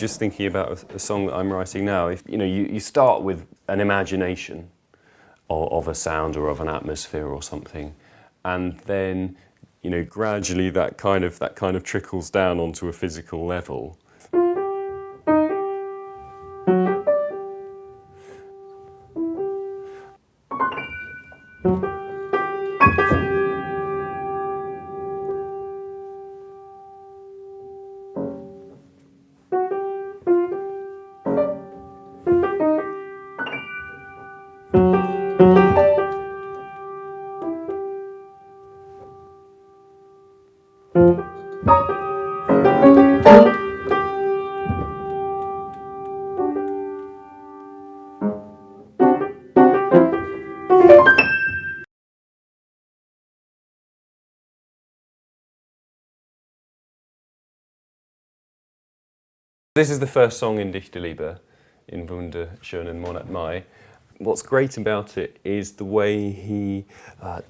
just thinking about a song that I'm writing now. If you start with an imagination of a sound or of an atmosphere or something, and then gradually that kind of trickles down onto a physical level. This is the first song in Dichte Liebe, in Wunderschönen Monat Mai. What's great about it is the way he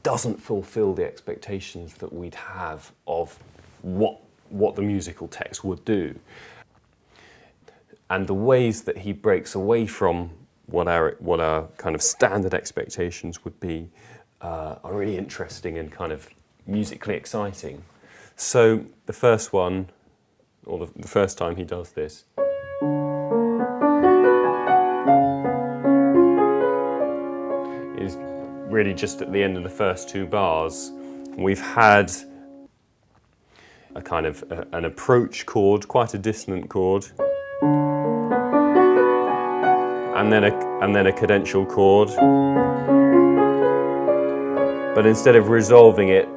doesn't fulfill the expectations that we'd have of what the musical text would do. And the ways that he breaks away from what our kind of standard expectations would be are really interesting and kind of musically exciting. So the first one, or the first time he does this, is really just at the end of the first two bars. We've had a kind of an approach chord, quite a dissonant chord, and then a cadential chord. But instead of resolving it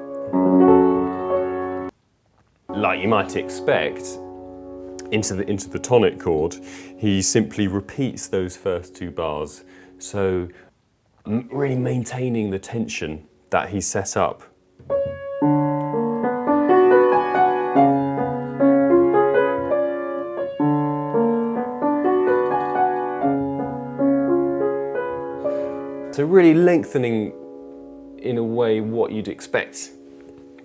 like you might expect into the tonic chord, he simply repeats those first two bars. So really maintaining the tension that he set up. So really lengthening, in a way, what you'd expect,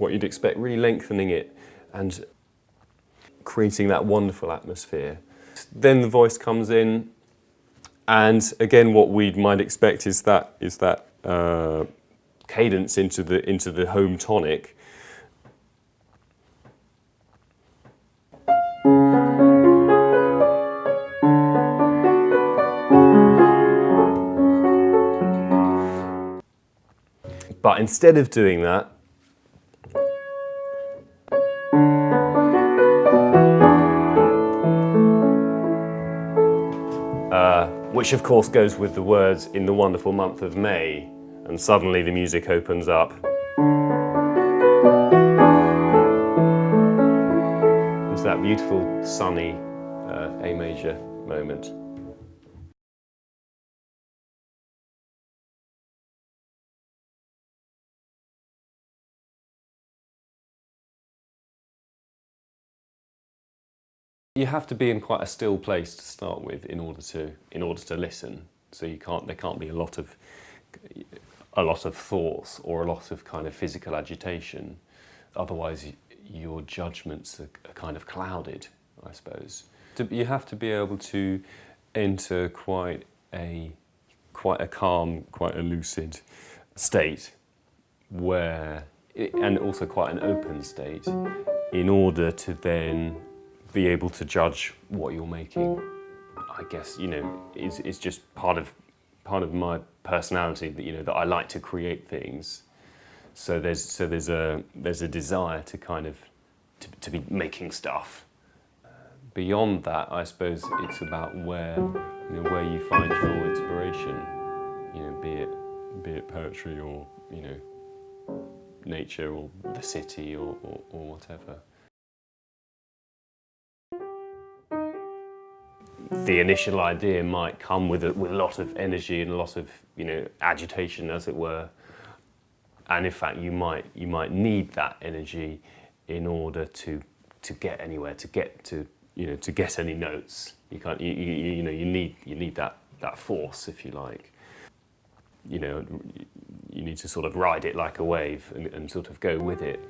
really lengthening it and creating that wonderful atmosphere. Then the voice comes in, and again, what we might expect is that cadence into the home tonic. But instead of doing that, which of course goes with the words "in the wonderful month of May," and suddenly the music opens up. It's that beautiful sunny A major moment. You have to be in quite a still place to start with in order to listen. So there can't be a lot of thoughts or a lot of kind of physical agitation. Otherwise, your judgments are kind of clouded, I suppose. You have to be able to enter quite a calm, quite a lucid state, and also quite an open state, in order to then be able to judge what you're making. I guess it's just part of my personality that that I like to create things. So there's a desire to kind of to be making stuff. Beyond that, I suppose it's about where you find your inspiration. Be it poetry or nature or the city or whatever. The initial idea might come with a lot of energy and a lot of agitation, as it were, and in fact you might need that energy in order to get anywhere, to get any notes. You need that force, if you like. You need to sort of ride it like a wave and sort of go with it.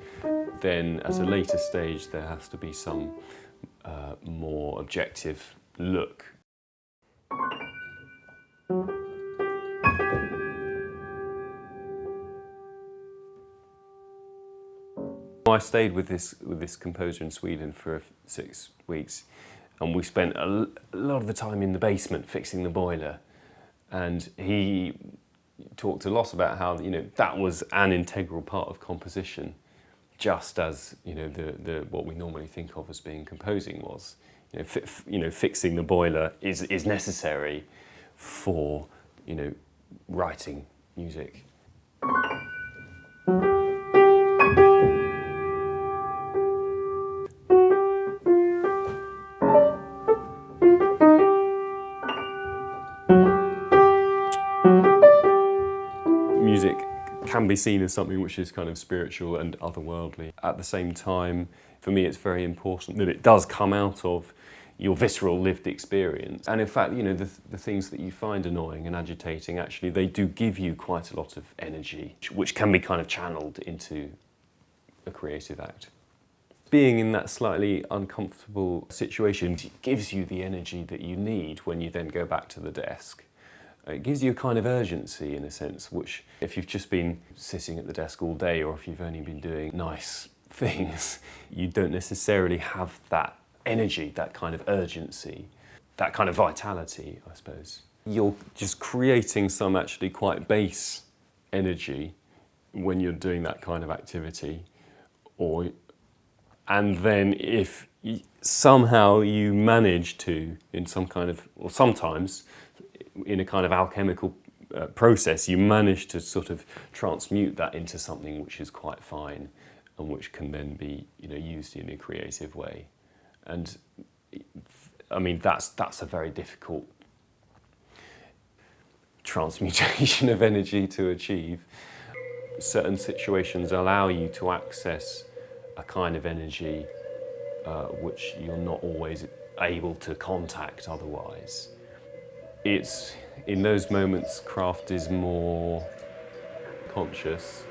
Then at a later stage there has to be some more objective look. I stayed with this composer in Sweden for 6 weeks, and we spent a lot of the time in the basement fixing the boiler. And he talked a lot about how, you know, that was an integral part of composition, just as, you know, the what we normally think of as being composing was. You know, fixing the boiler is necessary for, you know, writing music. Music can be seen as something which is kind of spiritual and otherworldly. At the same time, for me, it's very important that it does come out of your visceral lived experience. And in fact, you know, the things that you find annoying and agitating, actually, they do give you quite a lot of energy, which can be kind of channeled into a creative act. Being in that slightly uncomfortable situation gives you the energy that you need when you then go back to the desk. It gives you a kind of urgency, in a sense, which if you've just been sitting at the desk all day, or if you've only been doing nice things, you don't necessarily have that energy, that kind of urgency, that kind of vitality, I suppose. You're just creating some actually quite base energy when you're doing that kind of activity, and then if somehow you manage to, in some kind of, or sometimes in a kind of alchemical process, you manage to sort of transmute that into something which is quite fine and which can then be, you know, used in a creative way. And I mean, that's a very difficult transmutation of energy to achieve. Certain situations allow you to access a kind of energy which you're not always able to contact otherwise. It's in those moments craft is more conscious,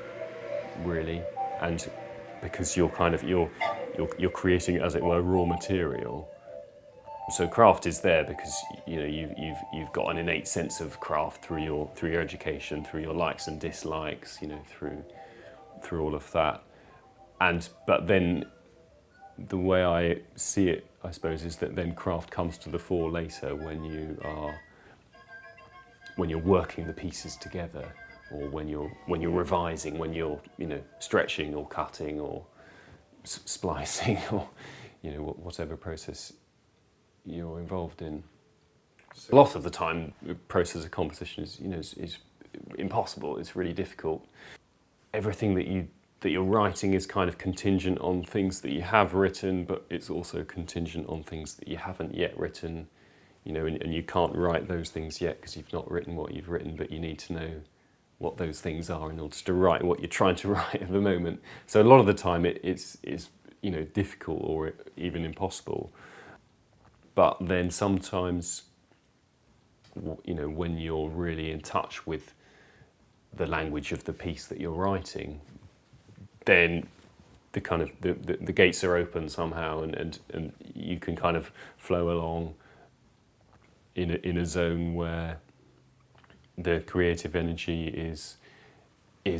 really, and because you're kind of you're creating, as it were, raw material. So craft is there because, you know, you've got an innate sense of craft through your education, through your likes and dislikes, you know, through all of that. But then the way I see it, I suppose, is that then craft comes to the fore later when you're working the pieces together, or when you're revising, when you're, you know, stretching or cutting or splicing, or, you know, whatever process you're involved in. A lot of the time, the process of composition is, you know, is impossible. It's really difficult. Everything that you're writing is kind of contingent on things that you have written, but it's also contingent on things that you haven't yet written. You know, and you can't write those things yet because you've not written what you've written, but you need to know what those things are in order to write what you're trying to write at the moment. So a lot of the time it's you know, difficult or even impossible. But then sometimes, you know, when you're really in touch with the language of the piece that you're writing, then the kind of the gates are open somehow, and you can kind of flow along in a zone where the creative energy is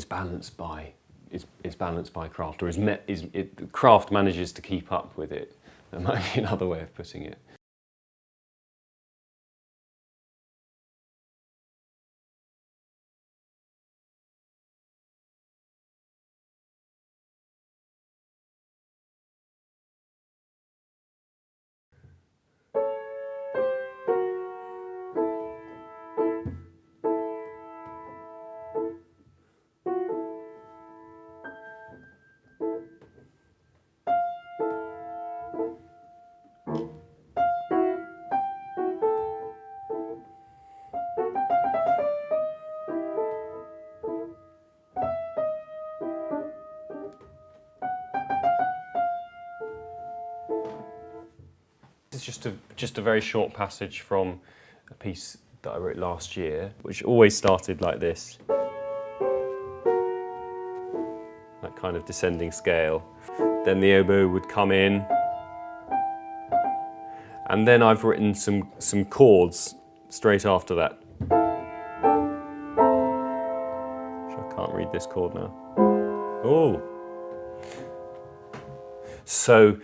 balanced by craft, or craft manages to keep up with it. That might be another way of putting it. This is just a very short passage from a piece that I wrote last year, which always started like this. That kind of descending scale. Then the oboe would come in, And then I've written some chords straight after that. I can't read this chord now. Oh. So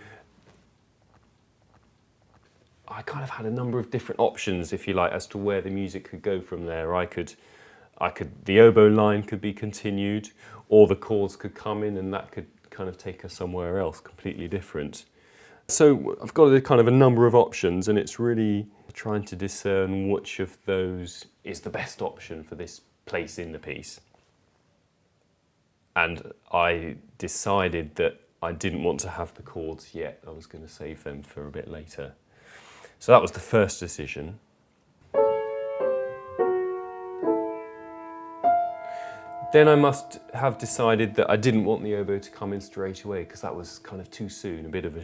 I kind of had a number of different options, if you like, as to where the music could go from there. The oboe line could be continued, or the chords could come in and that could kind of take us somewhere else, completely different. So I've got a kind of a number of options, and it's really trying to discern which of those is the best option for this place in the piece. And I decided that I didn't want to have the chords yet. I was going to save them for a bit later. So that was the first decision. Then I must have decided that I didn't want the oboe to come in straight away, because that was kind of too soon, a bit of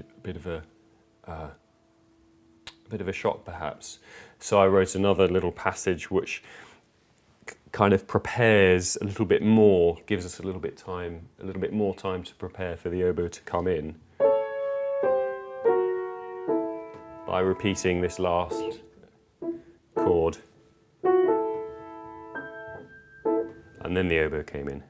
a shock perhaps. So I wrote another little passage which kind of prepares a little bit more, gives us a little bit more time to prepare for the oboe to come in, by repeating this last chord. And then the oboe came in.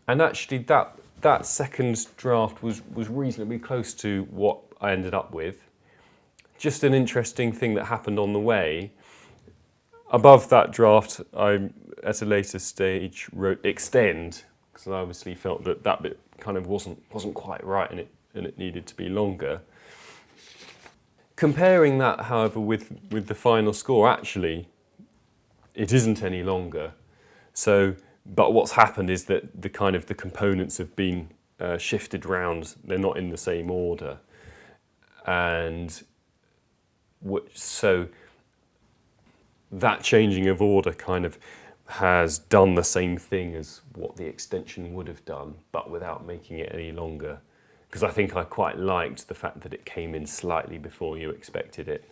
And actually that second draft was reasonably close to what I ended up with. Just an interesting thing that happened on the way. Above that draft, I, at a later stage, wrote extend, because I obviously felt that bit kind of wasn't quite right, and it needed to be longer. Comparing that, however, with the final score, actually, it isn't any longer. So, but what's happened is that the components have been shifted round. They're not in the same order, and so that changing of order kind of has done the same thing as what the extension would have done, but without making it any longer. Because I think I quite liked the fact that it came in slightly before you expected it.